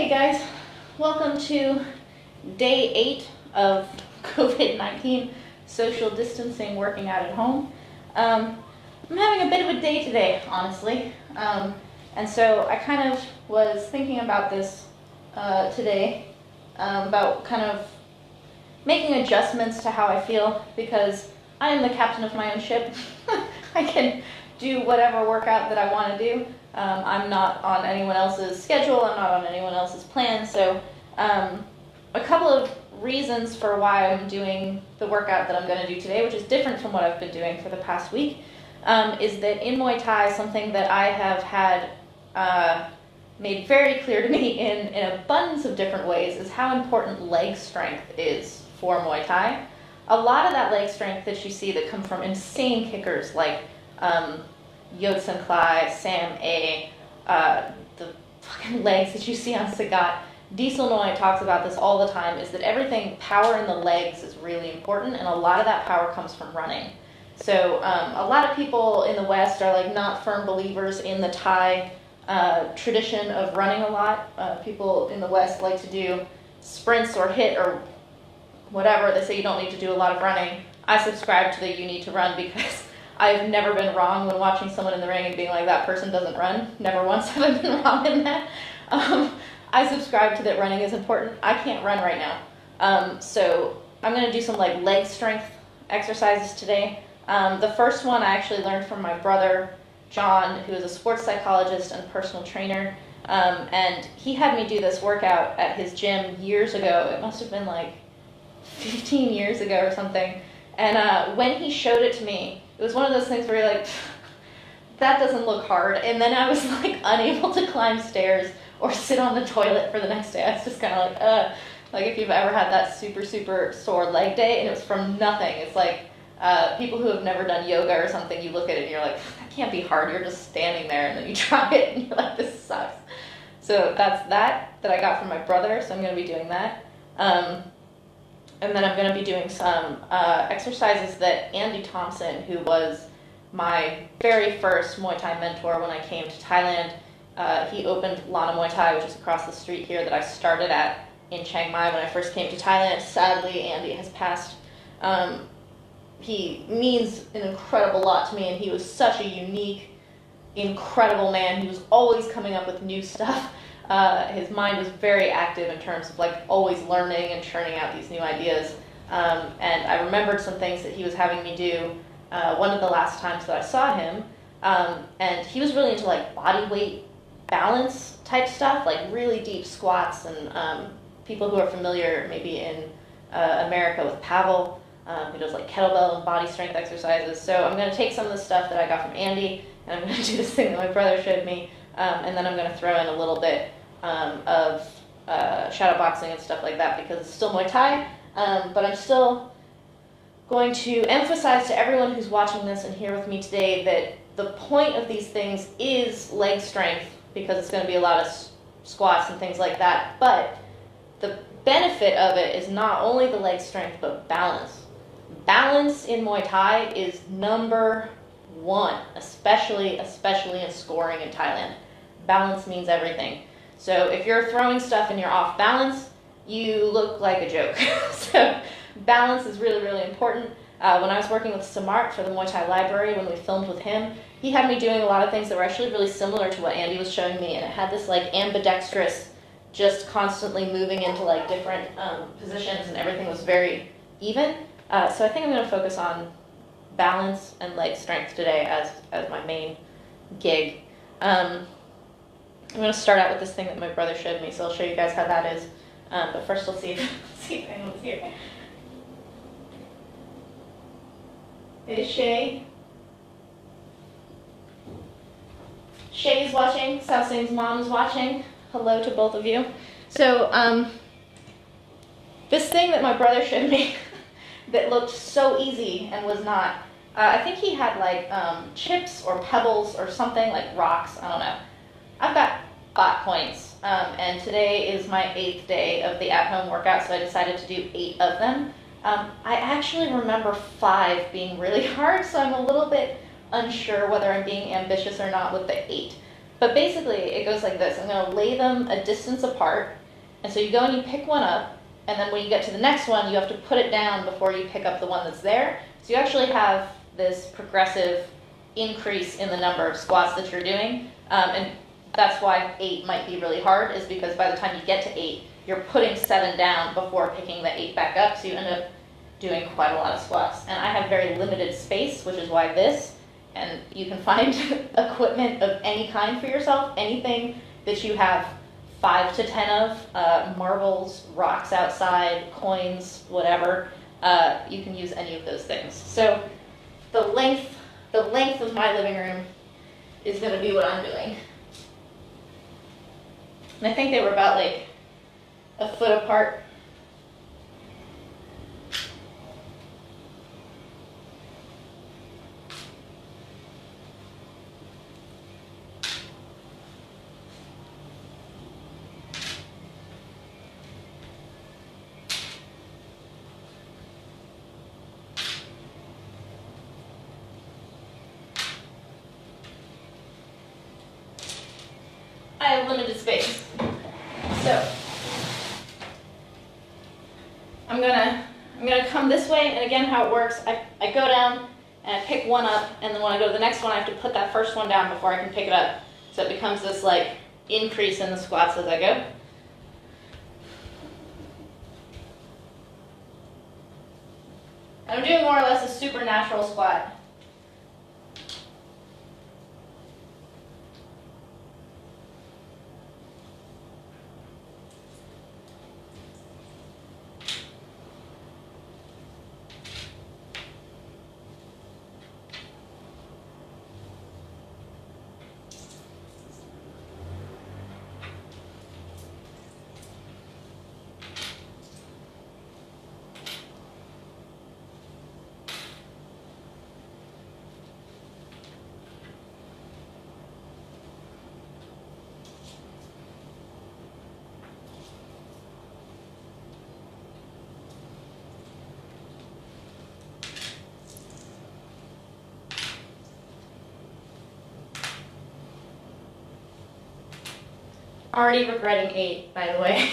Hey guys, welcome to day 8 of COVID-19 social distancing working out at home. I'm having a bit of a day today, honestly, and so I kind of was thinking about this today, about kind of making adjustments to how I feel, because I am the captain of my own ship. I can do whatever workout that I want to do. I'm not on anyone else's schedule, I'm not on anyone else's plan, so a couple of reasons for why I'm doing the workout that I'm going to do today, which is different from what I've been doing for the past week, is that in Muay Thai, something that I have had made very clear to me in an abundance of different ways is how important leg strength is for Muay Thai. A lot of that leg strength that you see that come from insane kickers like Yodson Klai, Sam A, the fucking legs that you see on Sagat. Diesel Noi talks about this all the time, is that everything, power in the legs is really important, and a lot of that power comes from running. So a lot of people in the West are like not firm believers in the Thai tradition of running a lot. People in the West like to do sprints or hit or whatever. They say you don't need to do a lot of running. I subscribe to the you need to run because I've never been wrong when watching someone in the ring and being like, that person doesn't run. Never once have I been wrong in that. I subscribe to that running is important. I can't run right now. So I'm going to do some like leg strength exercises today. The first one I actually learned from my brother, John, who is a sports psychologist and personal trainer. And he had me do this workout at his gym years ago. It must have been like 15 years ago or something. And when he showed it to me, it was one of those things where you're like, that doesn't look hard. And then I was like unable to climb stairs or sit on the toilet for the next day. I was just kind of like if you've ever had that super, super sore leg day and it was from nothing. It's like people who have never done yoga or something, you look at it and you're like, that can't be hard. You're just standing there and then you try it and you're like, this sucks. So that's that I got from my brother. So I'm going to be doing that. And then I'm going to be doing some exercises that Andy Thompson, who was my very first Muay Thai mentor when I came to Thailand, he opened Lana Muay Thai, which is across the street here, that I started at in Chiang Mai when I first came to Thailand. Sadly, Andy has passed. He means an incredible lot to me, and he was such a unique, incredible man. He was always coming up with new stuff. His mind was very active in terms of like always learning and churning out these new ideas. And I remembered some things that he was having me do one of the last times that I saw him. And he was really into like body weight balance type stuff, like really deep squats. And people who are familiar maybe in America with Pavel, who does like kettlebell and body strength exercises. So I'm going to take some of the stuff that I got from Andy, and I'm going to do this thing that my brother showed me. And then I'm going to throw in a little bit of shadow boxing and stuff like that because it's still Muay Thai, but I'm still going to emphasize to everyone who's watching this and here with me today that the point of these things is leg strength, because it's going to be a lot of squats and things like that, but the benefit of it is not only the leg strength but balance. Balance in Muay Thai is number one, especially in scoring in Thailand. Balance means everything. So if you're throwing stuff and you're off balance, you look like a joke. So balance is really, really important. When I was working with Symmetry for the Muay Thai Library, when we filmed with him, he had me doing a lot of things that were actually really similar to what Andy was showing me, and it had this like ambidextrous, just constantly moving into like different positions, and everything was very even. So I think I'm going to focus on balance and leg strength today as my main gig. I'm going to start out with this thing that my brother showed me, so I'll show you guys how that is. But first we'll see if anyone's here. Is Shay? Shay's watching. Saosin's mom is watching. Hello to both of you. So this thing that my brother showed me that looked so easy and was not, I think he had like chips or pebbles or something, like rocks, I don't know. I've got bot points, and today is my 8th day of the at-home workout, so I decided to do 8 of them. I actually remember 5 being really hard, so I'm a little bit unsure whether I'm being ambitious or not with the 8. But basically, it goes like this. I'm going to lay them a distance apart. And so you go and you pick one up, and then when you get to the next one, you have to put it down before you pick up the one that's there. So you actually have this progressive increase in the number of squats that you're doing. And that's why 8 might be really hard, is because by the time you get to 8, you're putting 7 down before picking the 8 back up. So you end up doing quite a lot of squats. And I have very limited space, which is why this. And you can find equipment of any kind for yourself, anything that you have 5 to 10 of, marbles, rocks outside, coins, whatever. You can use any of those things. So the length of my living room is going to be what I'm doing. And I think they were about like a foot apart. I have limited space. So I'm gonna come this way, and again, how it works, I go down and I pick one up, and then when I go to the next one, I have to put that first one down before I can pick it up. So it becomes this like increase in the squats as I go. And I'm doing more or less a supernatural squat. Already regretting 8, by the way.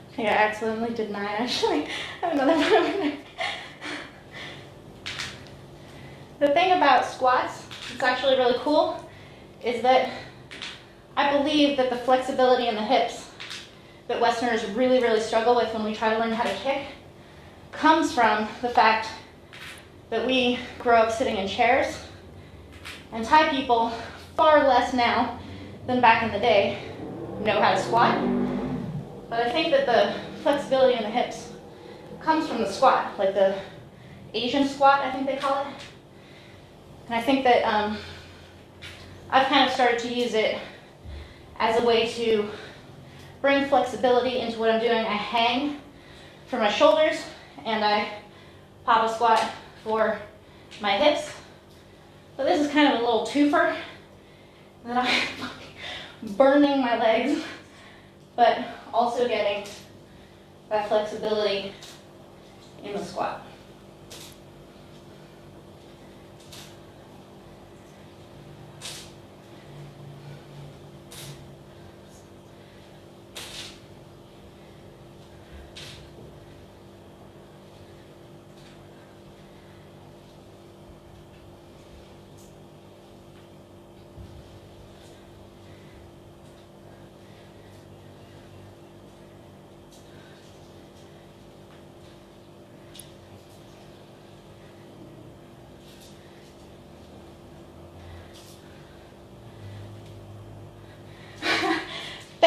I think I accidentally did 9, actually. I have another one over there. The thing about squats, it's actually really cool, is that I believe that the flexibility in the hips that Westerners really, really struggle with when we try to learn how to kick comes from the fact that we grow up sitting in chairs, and Thai people, far less now than back in the day, know how to squat. But I think that the flexibility in the hips comes from the squat, like the Asian squat, I think they call it. And I think that I've kind of started to use it as a way to bring flexibility into what I'm doing. I hang for my shoulders, and I pop a squat for my hips. So this is kind of a little twofer. And then I'm burning my legs, but also getting that flexibility in the squat.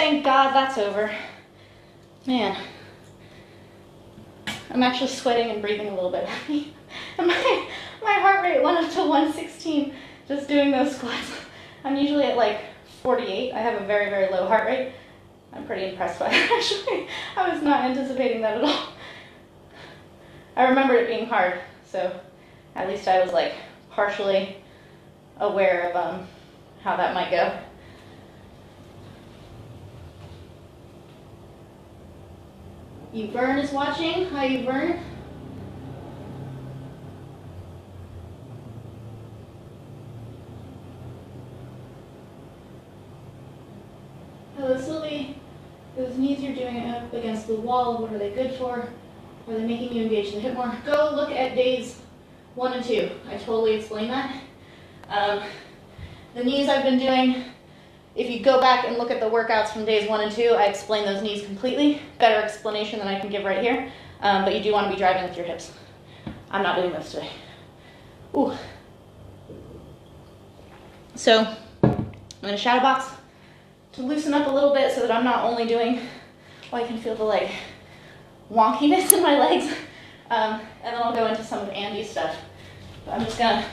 thank God that's over. Man, I'm actually sweating and breathing a little bit heavy. My heart rate went up to 116 just doing those squats. I'm usually at like 48. I have a very, very low heart rate. I'm pretty impressed by that, actually. I was not anticipating that at all. I remembered it being hard, so at least I was like partially aware of how that might go. You Burn is watching. Hi, You Burn. Hello, Sylvie. Those knees you're doing up against the wall, what are they good for? Are they making you engage the hip more? Go look at days 1 and 2. I totally explained that. The knees I've been doing, if you go back and look at the workouts from days 1 and 2, I explain those knees completely. Better explanation than I can give right here. But you do want to be driving with your hips. I'm not doing those today. Ooh. So I'm going to shadow box to loosen up a little bit so that I'm not only doing, well, I can feel the like wonkiness in my legs. And then I'll go into some of Andy's stuff. But I'm just gonna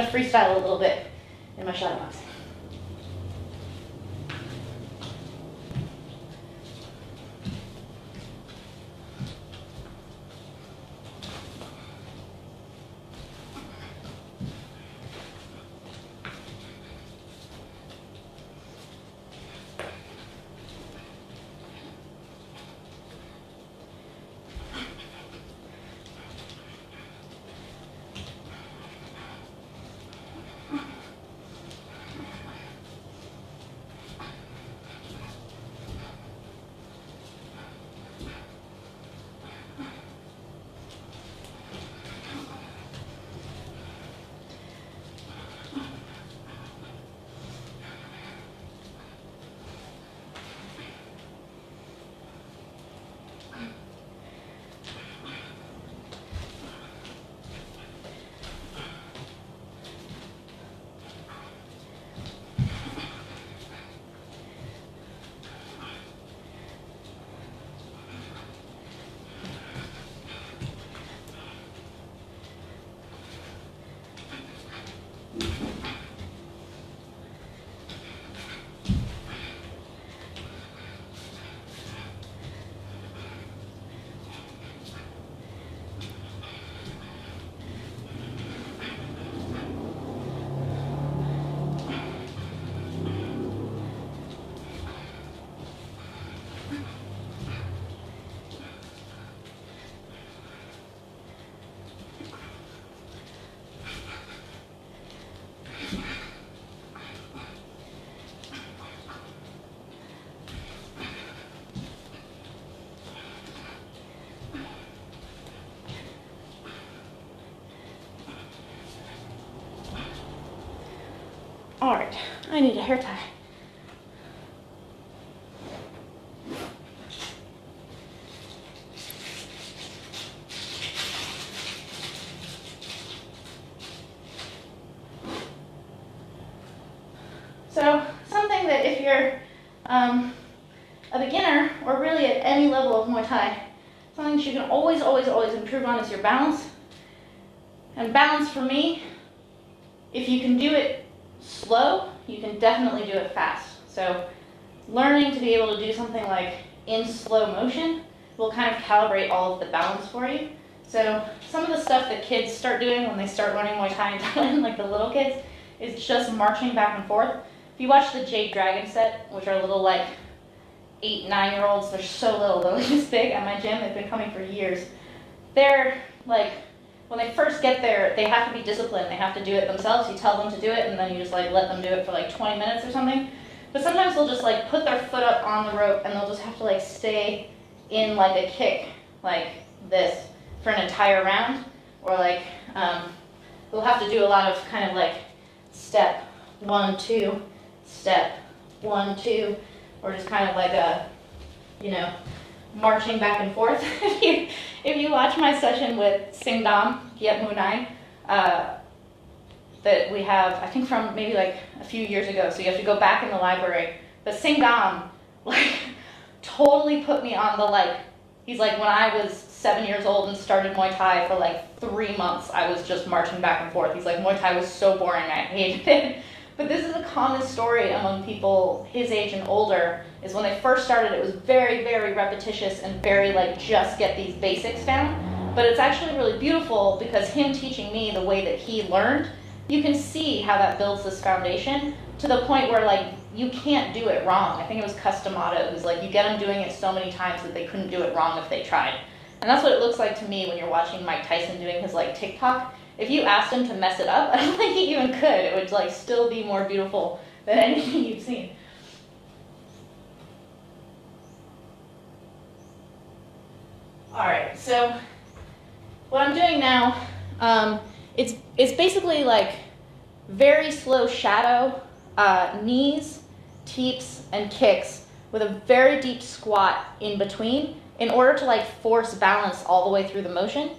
freestyle a little bit in my shadow box. All right, I need a hair tie. So something that if you're a beginner or really at any level of Muay Thai, something that you can always improve on is your balance. And balance for me, if you can do it slow, you can definitely do it fast. So learning to be able to do something like in slow motion will kind of calibrate all of the balance for you. So some of the stuff that kids start doing when they start learning Muay Thai in Thailand, like the little kids, is just marching back and forth. If you watch the Jade Dragon set, which are little like 8, 9-year-olds, they're so little, they're like this big at my gym, they've been coming for years. They're like, when they first get there, they have to be disciplined. They have to do it themselves. You tell them to do it, and then you just like let them do it for like 20 minutes or something. But sometimes they'll just like put their foot up on the rope, and they'll just have to like stay in like a kick like this for an entire round. Or like they'll have to do a lot of kind of like step 1, 2, step 1, 2, or just kind of like a, you know, marching back and forth. If you watch my session with Sing Dam, Giep Munai, that we have, I think from maybe like a few years ago, so you have to go back in the library. But Sing Dam like totally put me on the like, he's like, when I was 7 years old and started Muay Thai for like 3 months, I was just marching back and forth. He's like, Muay Thai was so boring, I hated it. But this is a common story among people his age and older, is when they first started, it was very, very repetitious and very like, just get these basics down. But it's actually really beautiful because him teaching me the way that he learned, you can see how that builds this foundation to the point where like, you can't do it wrong. I think it was Customato who's like, you get them doing it so many times that they couldn't do it wrong if they tried. And that's what it looks like to me when you're watching Mike Tyson doing his like TikTok. If you asked him to mess it up, I don't think he even could. It would like still be more beautiful than anything you've seen. All right, so what I'm doing now, it's basically like very slow shadow, knees, teeps, and kicks with a very deep squat in between in order to like force balance all the way through the motion.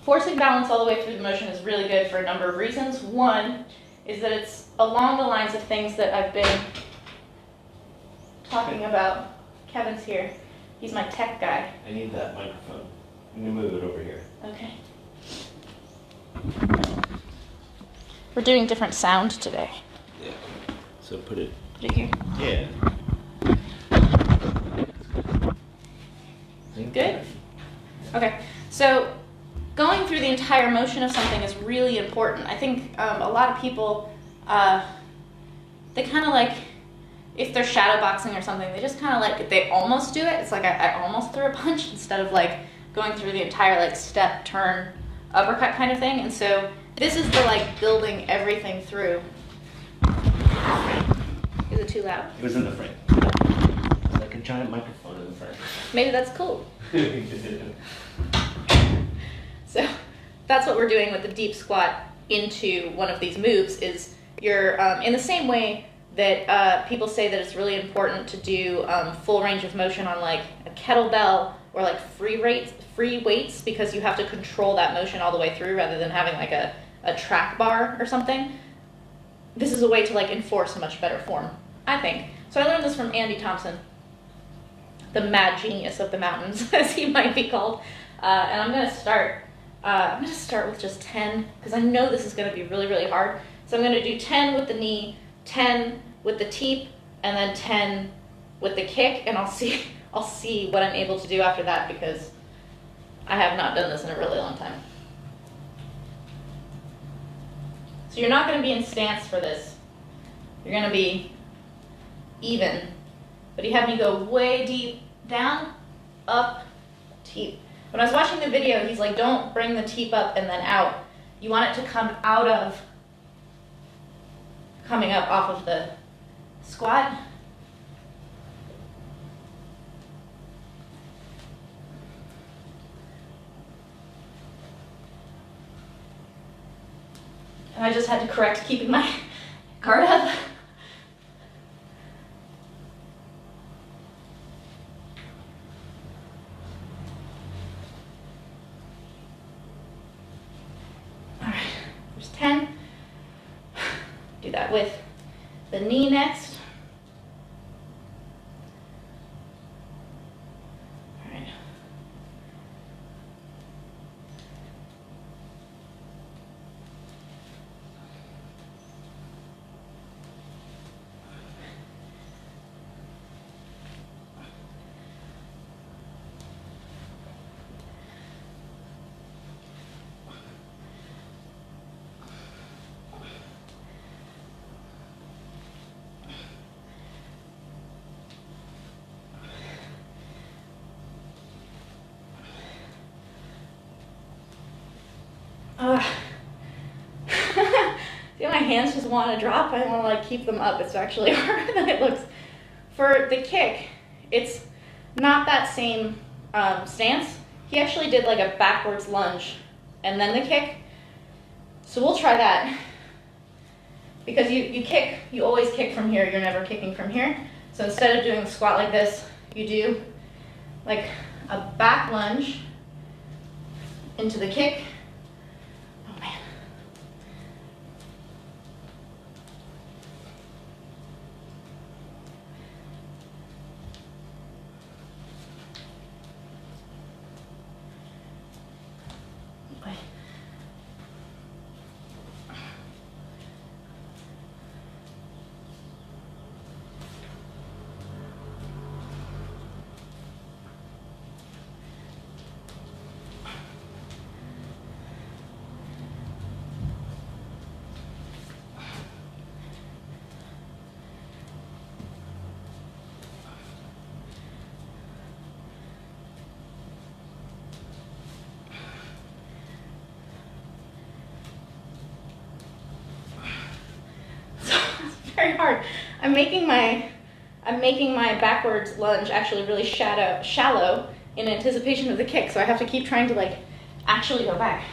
Forcing balance all the way through the motion is really good for a number of reasons. One is that it's along the lines of things that I've been talking about. Kevin's here. He's my tech guy. I need that microphone. I'm gonna move it over here. Okay. We're doing different sound today. Yeah. So put it here. Yeah. Good? Okay. So going through the entire motion of something is really important. I think a lot of people, they kind of like, if they're shadow boxing or something, they just kind of like, they almost do it. It's like I almost threw a punch instead of like going through the entire like step, turn, uppercut kind of thing. And so this is the like building everything through. Is it too loud? It was in the frame. It's like a giant microphone in the frame. Maybe that's cool. So that's what we're doing with the deep squat into one of these moves is you're in the same way that people say that it's really important to do full range of motion on like a kettlebell or like free weights because you have to control that motion all the way through rather than having like a track bar or something. This is a way to like enforce a much better form, I think. So I learned this from Andy Thompson, the mad genius of the mountains, as he might be called. And I'm gonna start with just 10 because I know this is gonna be really, really hard. So I'm gonna do 10 with the knee, 10 with the teep, and then 10 with the kick, and I'll see what I'm able to do after that because I have not done this in a really long time. So you're not going to be in stance for this. You're going to be even, but you have me go way deep, down, up, teep. When I was watching the video, he's like, don't bring the teep up and then out. You want it to come coming up off of the squat. And I just had to correct keeping my guard up. All right, there's 10. Do that with the knee next. All right. See, my hands just want to drop. I want to like keep them up. It's actually harder than it looks. For the kick, it's not that same stance. He actually did like a backwards lunge and then the kick. So we'll try that. Because you always kick from here. You're never kicking from here. So instead of doing the squat like this, you do like a back lunge into the kick. Oh man. hard. I'm making my backwards lunge actually really shallow in anticipation of the kick, so I have to keep trying to like actually go back.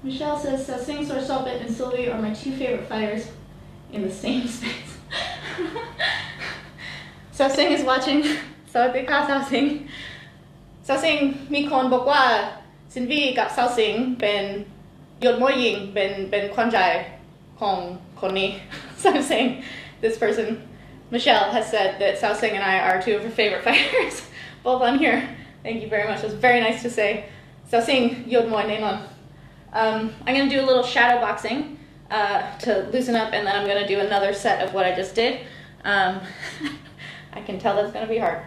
Michelle says, Sing Sorsobit and Sylvie are my two favorite fighters in the same space. Sing is watching. Sing mi konบอกว่า Sylvie กับ Sing เป็นยศมวยหญิงเป็นคนใจของคนนี้ So I'm saying this person, Michelle, has said that Sing and I are two of her favorite fighters, both on here. Thank you very much. It was very nice to say. Sing ยศมวยแน่นอน I'm going to do a little shadow boxing to loosen up, and then I'm going to do another set of what I just did. I can tell that's going to be hard.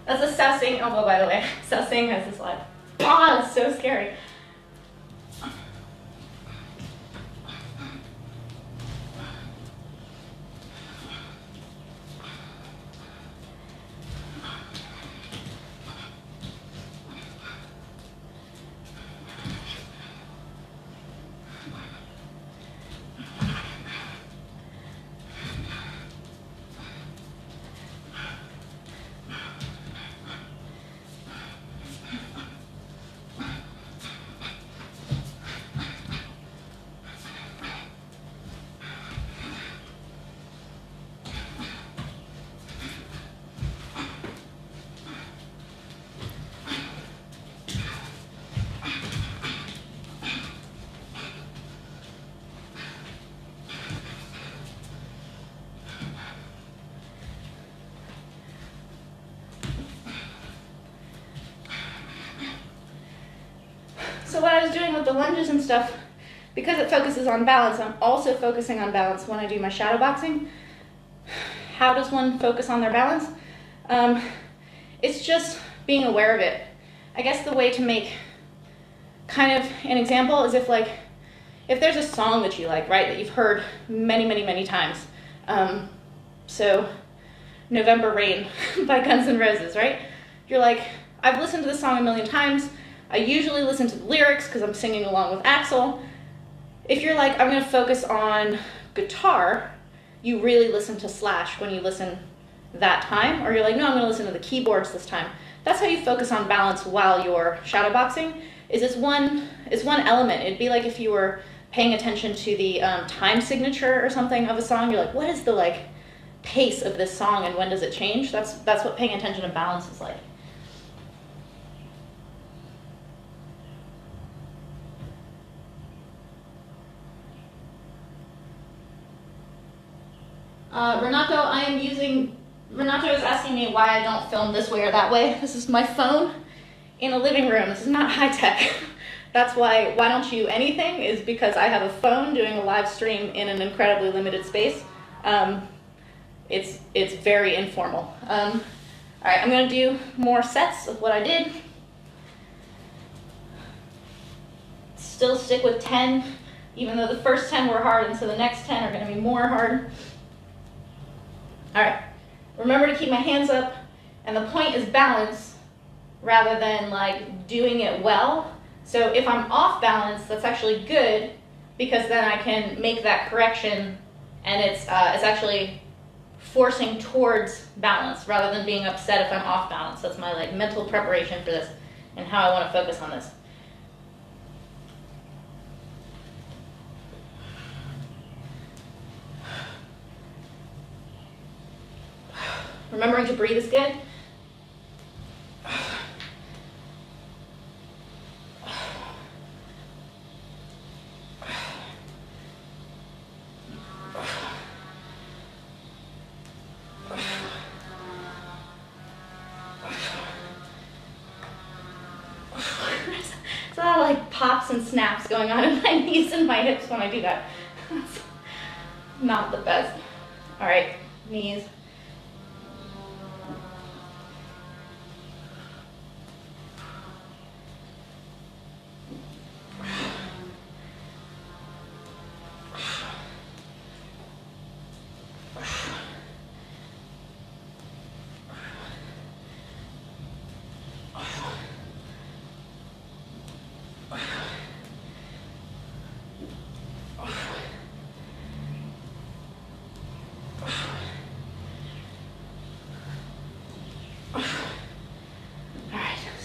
That's a Sing elbow, by the way. Sing has this like, it's so scary. So what I was doing with the lunges and stuff, because it focuses on balance, I'm also focusing on balance when I do my shadow boxing. How does one focus on their balance? It's just being aware of it. I guess the way to make kind of an example is if there's a song that you like, right, that you've heard many times. So November Rain by Guns N' Roses, right? You're like, I've listened to this song a million times. I usually listen to the lyrics because I'm singing along with Axel. If you're like, I'm going to focus on guitar, you really listen to Slash when you listen that time. Or you're like, no, I'm going to listen to the keyboards this time. That's how you focus on balance while you're shadow boxing. It's one element. It'd be like if you were paying attention to the time signature or something of a song. You're like, what is the like pace of this song and when does it change? That's what paying attention to balance is like. Renato is asking me why I don't film this way or that way. This is my phone in a living room. This is not high tech. That's why don't you anything is because I have a phone doing a live stream in an incredibly limited space. It's very informal. All right, I'm gonna do more sets of what I did. Still stick with 10, even though the first 10 were hard, and so the next 10 are gonna be more hard. All right, remember to keep my hands up, and the point is balance rather than like doing it well. So if I'm off balance, that's actually good because then I can make that correction, and it's actually forcing towards balance rather than being upset if I'm off balance. That's my like mental preparation for this and how I want to focus on this. Remembering to breathe is good. There's a lot of like pops and snaps going on in my knees and my hips when I do that. It's not the best. All right, knees.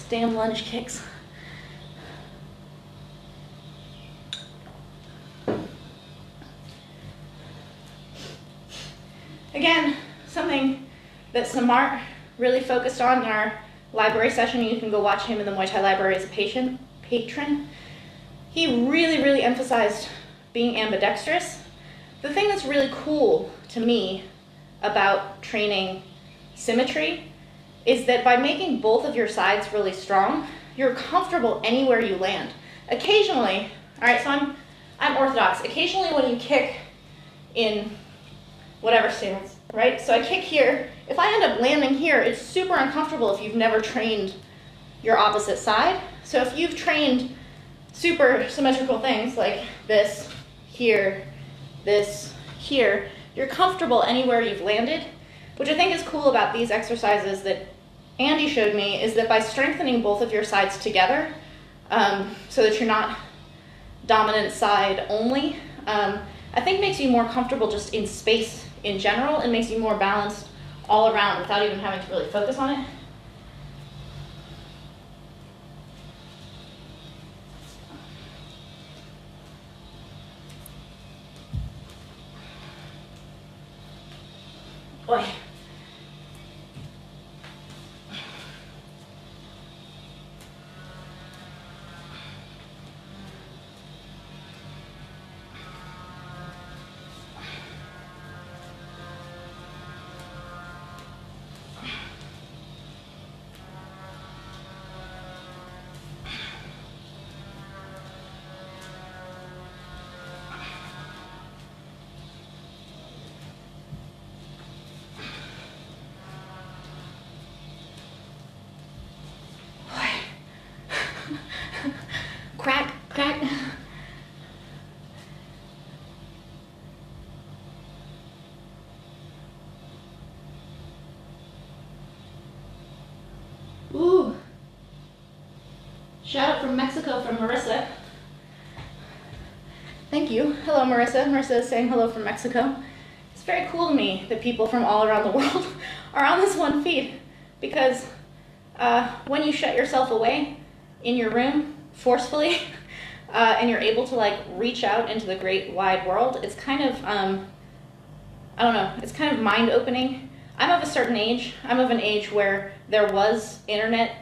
Damn lunge kicks. Again, something that Samart really focused on in our library session, you can go watch him in the Muay Thai Library as a patron. He really emphasized being ambidextrous. The thing that's really cool to me about training symmetry is that by making both of your sides really strong, you're comfortable anywhere you land. Occasionally, all right, so I'm orthodox. Occasionally when you kick in whatever stance, right? So I kick here. If I end up landing here, it's super uncomfortable if you've never trained your opposite side. So if you've trained super symmetrical things like this, here, you're comfortable anywhere you've landed. Which I think is cool about these exercises that Andy showed me is that by strengthening both of your sides together, so that you're not dominant side only, I think makes you more comfortable just in space in general and makes you more balanced all around without even having to really focus on it. Boy. Crack. Ooh. Shout out from Mexico from Marissa. Thank you. Hello, Marissa. Marissa is saying hello from Mexico. It's very cool to me that people from all around the world are on this one feed because when you shut yourself away in your room forcefully and you're able to like reach out into the great wide world, it's kind of, I don't know, it's kind of mind opening. I'm of a certain age. I'm of an age where there was internet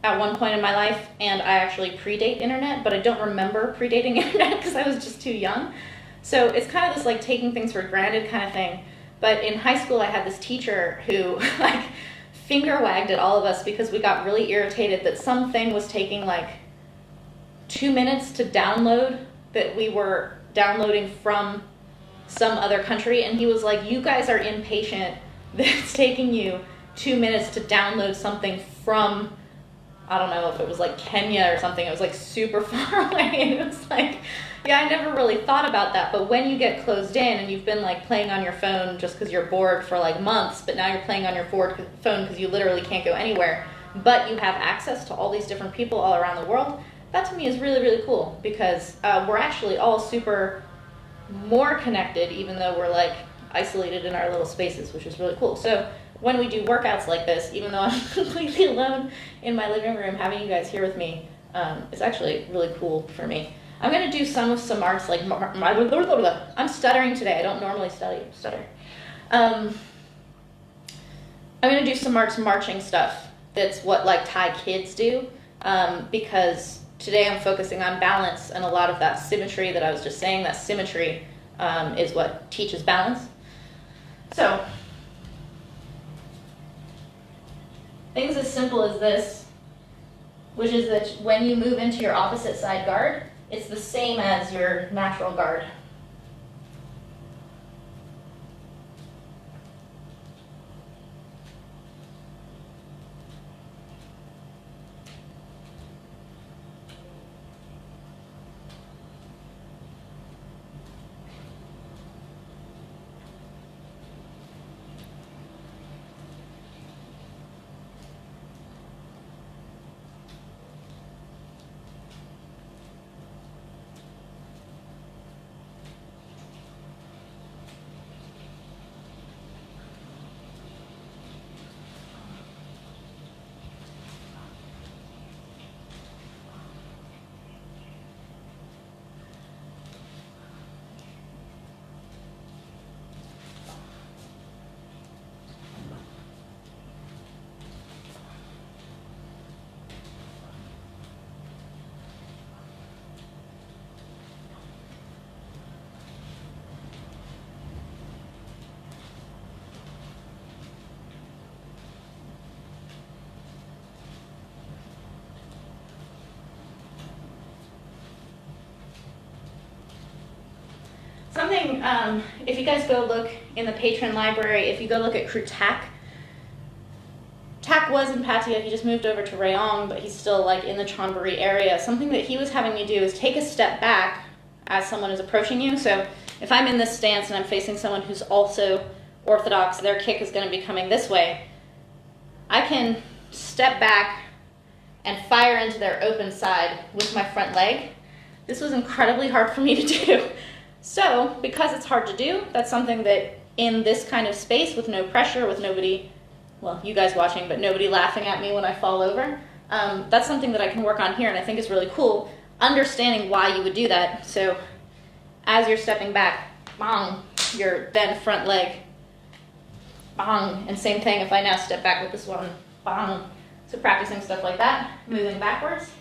at one point in my life, and I actually predate internet, but I don't remember predating internet because I was just too young. So it's kind of this like taking things for granted kind of thing. But in high school, I had this teacher who like finger wagged at all of us because we got really irritated that something was taking like 2 minutes to download, that we were downloading from some other country. And he was like, you guys are impatient that it's taking you 2 minutes to download something from, I don't know if it was like Kenya or something. It was like super far away. And it was like, yeah, I never really thought about that. But when you get closed in and you've been like playing on your phone just because you're bored for like months, but now you're playing on your phone because you literally can't go anywhere, but you have access to all these different people all around the world, that to me is really, really cool because we're actually all super more connected even though we're like isolated in our little spaces, which is really cool. So when we do workouts like this, even though I'm completely alone in my living room, having you guys here with me, it's actually really cool for me. I'm going to do some of Samart's, like, I'm stuttering today. I don't normally stutter. I'm gonna do some marching stuff. That's what like Thai kids do, because today I'm focusing on balance, and a lot of that symmetry that I was just saying, that symmetry is what teaches balance. So, things as simple as this, which is that when you move into your opposite side guard, it's the same as your natural guard. Something, if you guys go look in the patron library, if you go look at crew Tak was in Pattaya, he just moved over to Rayong, but he's still like in the Chonburi area. Something that he was having me do is take a step back as someone is approaching you. So if I'm in this stance and I'm facing someone who's also orthodox, their kick is going to be coming this way. I can step back and fire into their open side with my front leg. This was incredibly hard for me to do. So, because it's hard to do, that's something that in this kind of space with no pressure, with nobody, well, you guys watching, but nobody laughing at me when I fall over, that's something that I can work on here, and I think is really cool, understanding why you would do that. So, as you're stepping back, bang, your then front leg, bang, and same thing if I now step back with this one, bang. So practicing stuff like that, moving backwards.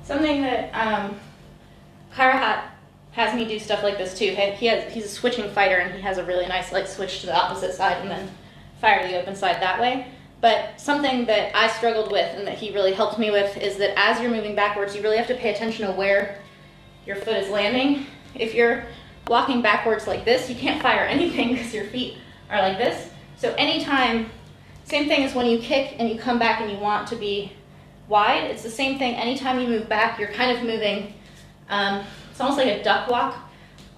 Something that Karahat has me do stuff like this too. He's a switching fighter, and he has a really nice like switch to the opposite side and then fire to the open side that way. But something that I struggled with and that he really helped me with is that as you're moving backwards, you really have to pay attention to where your foot is landing. If you're walking backwards like this, you can't fire anything because your feet are like this. So anytime, same thing as when you kick and you come back and you want to be wide, it's the same thing. Anytime you move back, you're kind of moving, it's almost like a duck walk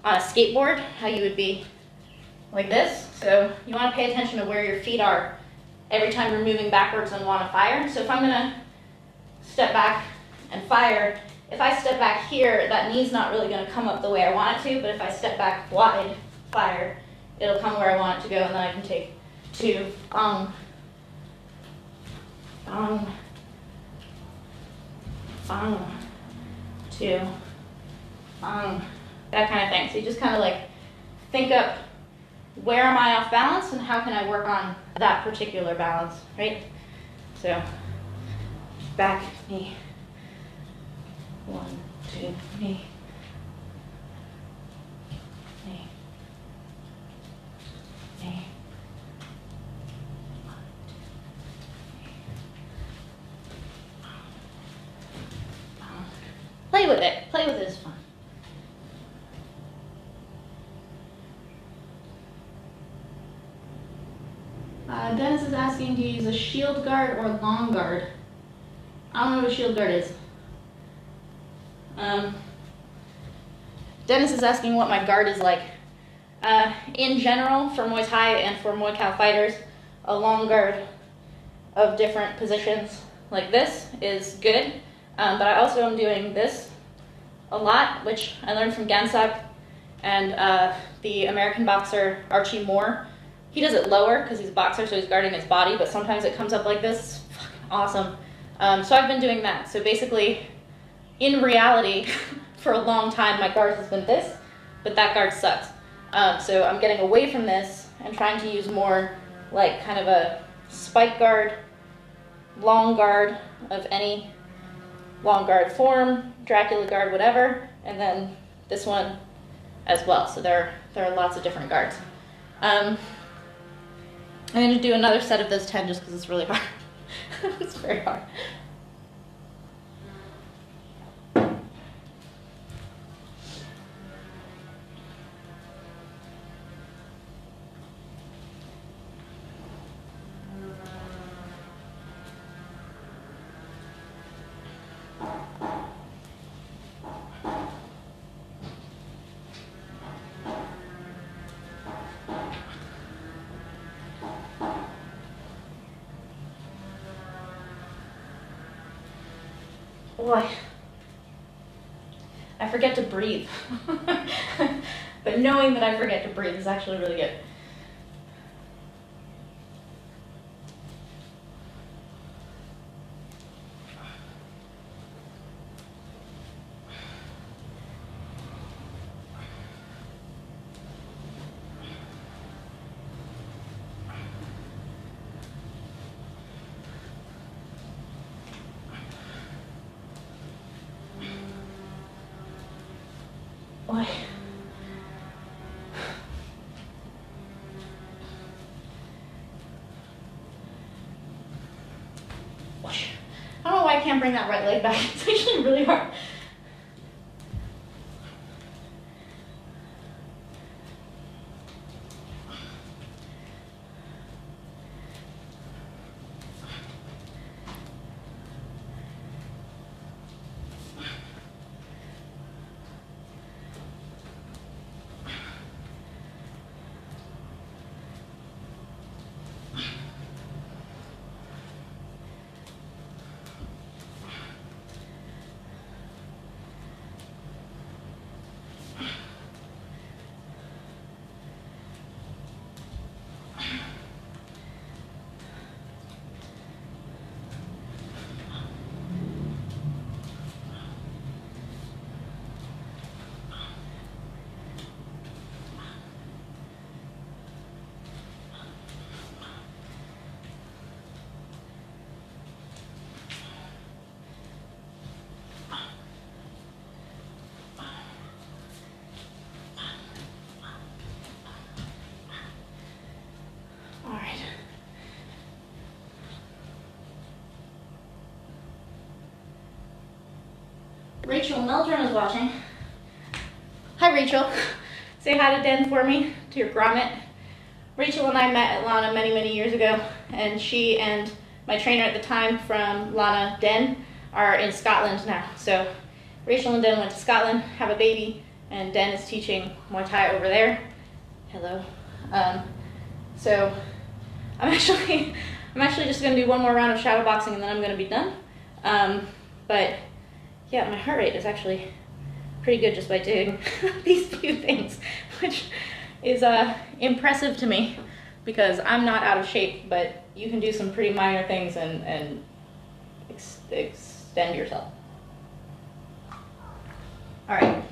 on a skateboard, how you would be like this. So you want to pay attention to where your feet are every time you're moving backwards and want to fire. So if I'm going to step back and fire, if I step back here, that knee's not really going to come up the way I want it to, but if I step back wide, fire, it'll come where I want it to go, and then I can take two, bang, bang, two, that kind of thing. So you just kind of like think up, where am I off balance and how can I work on that particular balance, right? So back, knee, 1, 2, knee, knee, knee. Play with it. Play with it is fun. Dennis is asking, do you use a shield guard or long guard? I don't know what a shield guard is. Dennis is asking what my guard is like. In general, for Muay Thai and for Muay Khao fighters, a long guard of different positions like this is good. But I also am doing this a lot, which I learned from Gansak and the American boxer Archie Moore. He does it lower because he's a boxer, so he's guarding his body, but sometimes it comes up like this. It's fucking awesome. So I've been doing that. So basically, in reality, for a long time, my guard has been this, but that guard sucks. So I'm getting away from this and trying to use more like kind of a spike guard, long guard of any long guard form, Dracula guard, whatever, and then this one as well. So there are lots of different guards. I'm going to do another set of those 10 just because it's really hard. It's very hard. Boy, I forget to breathe. But knowing that I forget to breathe is actually really good. Boy. I don't know why I can't bring that right leg back. It's actually really hard. Rachel Meldrum is watching. Hi, Rachel. Say hi to Den for me, to your grommet. Rachel and I met at Lana many, many years ago, and she and my trainer at the time from Lana, Den, are in Scotland now. So Rachel and Den went to Scotland, have a baby, and Den is teaching Muay Thai over there. Hello. So I'm actually just going to do one more round of shadow boxing and then I'm going to be done. But yeah, my heart rate is actually pretty good just by doing these few things, which is impressive to me because I'm not out of shape, but you can do some pretty minor things and extend yourself. All right.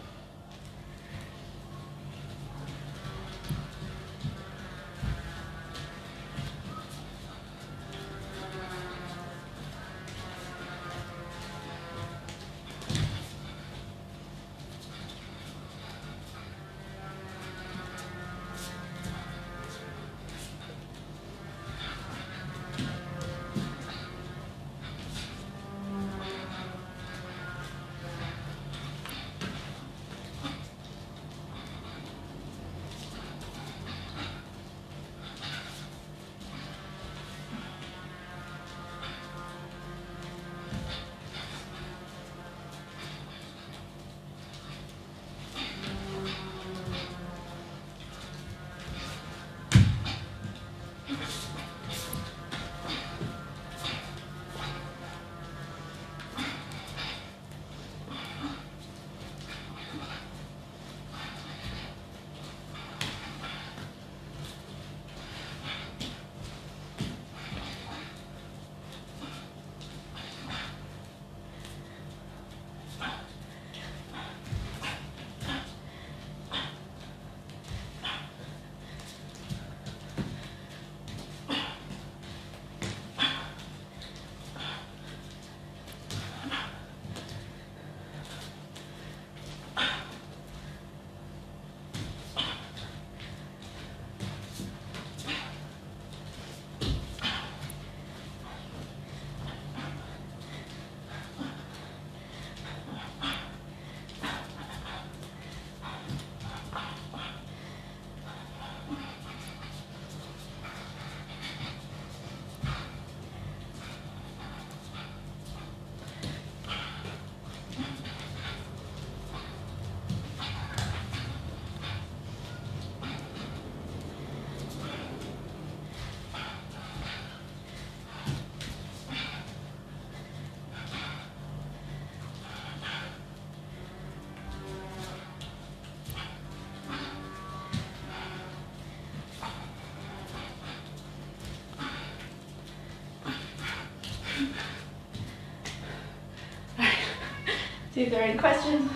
See if there are any questions.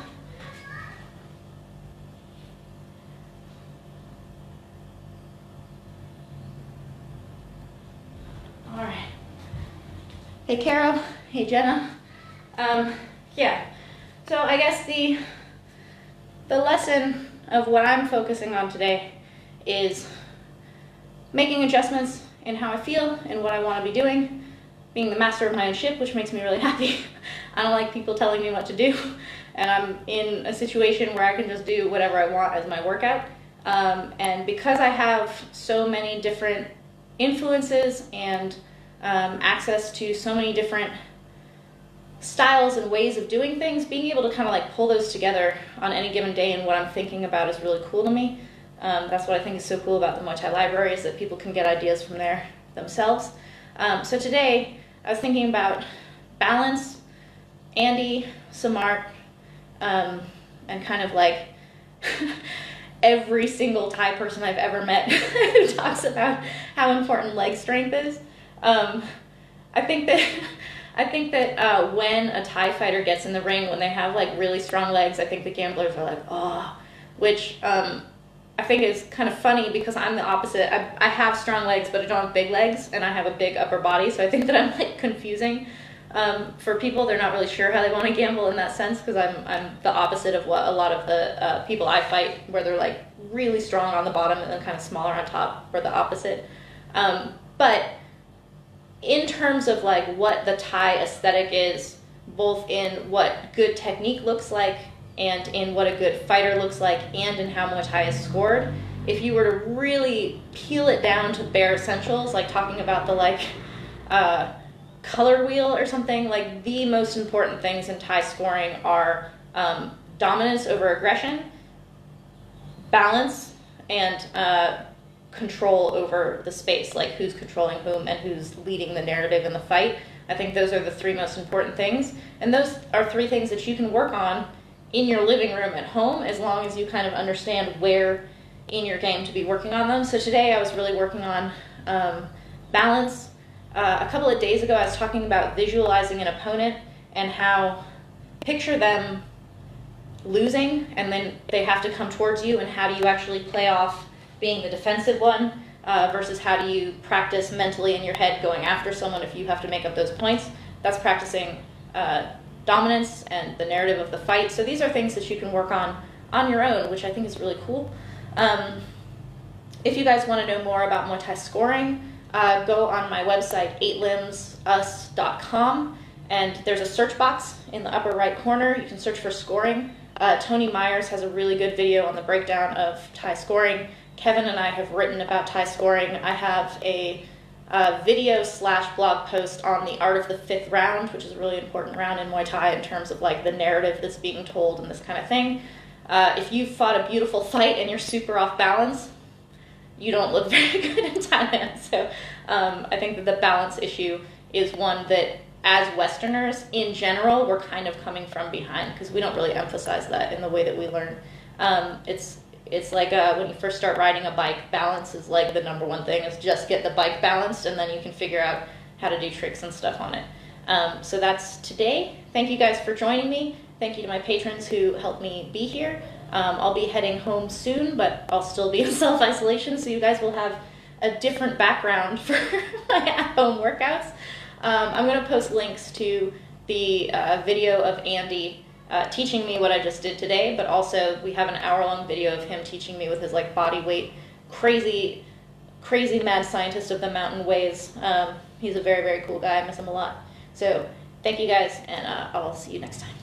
All right. Hey, Carol. Hey, Jenna. Yeah. So I guess the lesson of what I'm focusing on today is making adjustments in how I feel and what I want to be doing, being the master of my own ship, which makes me really happy. I don't like people telling me what to do, and I'm in a situation where I can just do whatever I want as my workout. And because I have so many different influences and access to so many different styles and ways of doing things, being able to kind of like pull those together on any given day and what I'm thinking about is really cool to me. That's what I think is so cool about the Muay Thai Library, is that people can get ideas from there themselves. So today I was thinking about balance, Andy, Samart, and kind of like every single Thai person I've ever met who talks about how important leg strength is. I think that when a Thai fighter gets in the ring, when they have like really strong legs, I think the gamblers are like, oh, which I think is kind of funny because I'm the opposite. I have strong legs, but I don't have big legs, and I have a big upper body, so I think that I'm like confusing for people. They're not really sure how they want to gamble in that sense, because I'm the opposite of what a lot of the people I fight, where they're like really strong on the bottom and then kind of smaller on top. We're the opposite. But in terms of like what the Thai aesthetic is, both in what good technique looks like and in what a good fighter looks like and in how Muay Thai is scored, if you were to really peel it down to bare essentials, like talking about the like color wheel or something, like the most important things in Thai scoring are dominance over aggression, balance, and control over the space, like who's controlling whom and who's leading the narrative in the fight. I think those are the three most important things, and those are three things that you can work on in your living room at home, as long as you kind of understand where in your game to be working on them. So today I was really working on balance. A couple of days ago I was talking about visualizing an opponent and how, picture them losing and then they have to come towards you, and how do you actually play off being the defensive one versus how do you practice mentally in your head going after someone if you have to make up those points. That's practicing dominance and the narrative of the fight. So these are things that you can work on your own, which I think is really cool. If you guys want to know more about Muay Thai scoring, go on my website, 8limbsus.com, and there's a search box in the upper right corner. You can search for scoring. Tony Myers has a really good video on the breakdown of Thai scoring. Kevin and I have written about Thai scoring. I have a video/blog post on the art of the fifth round, which is a really important round in Muay Thai in terms of like the narrative that's being told and this kind of thing. If you fought a beautiful fight and you're super off balance, you don't look very good in Thailand. So I think that the balance issue is one that, as Westerners in general, we're kind of coming from behind, because we don't really emphasize that in the way that we learn. It's like when you first start riding a bike, balance is like the number one thing, is just get the bike balanced, and then you can figure out how to do tricks and stuff on it. So that's today. Thank you guys for joining me. Thank you to my patrons who helped me be here. I'll be heading home soon, but I'll still be in self-isolation, so you guys will have a different background for my at-home workouts. I'm going to post links to the video of Andy teaching me what I just did today, but also we have an hour-long video of him teaching me with his like body weight, crazy mad scientist of the mountain ways. He's a very, very cool guy. I miss him a lot. So thank you guys, and I'll see you next time.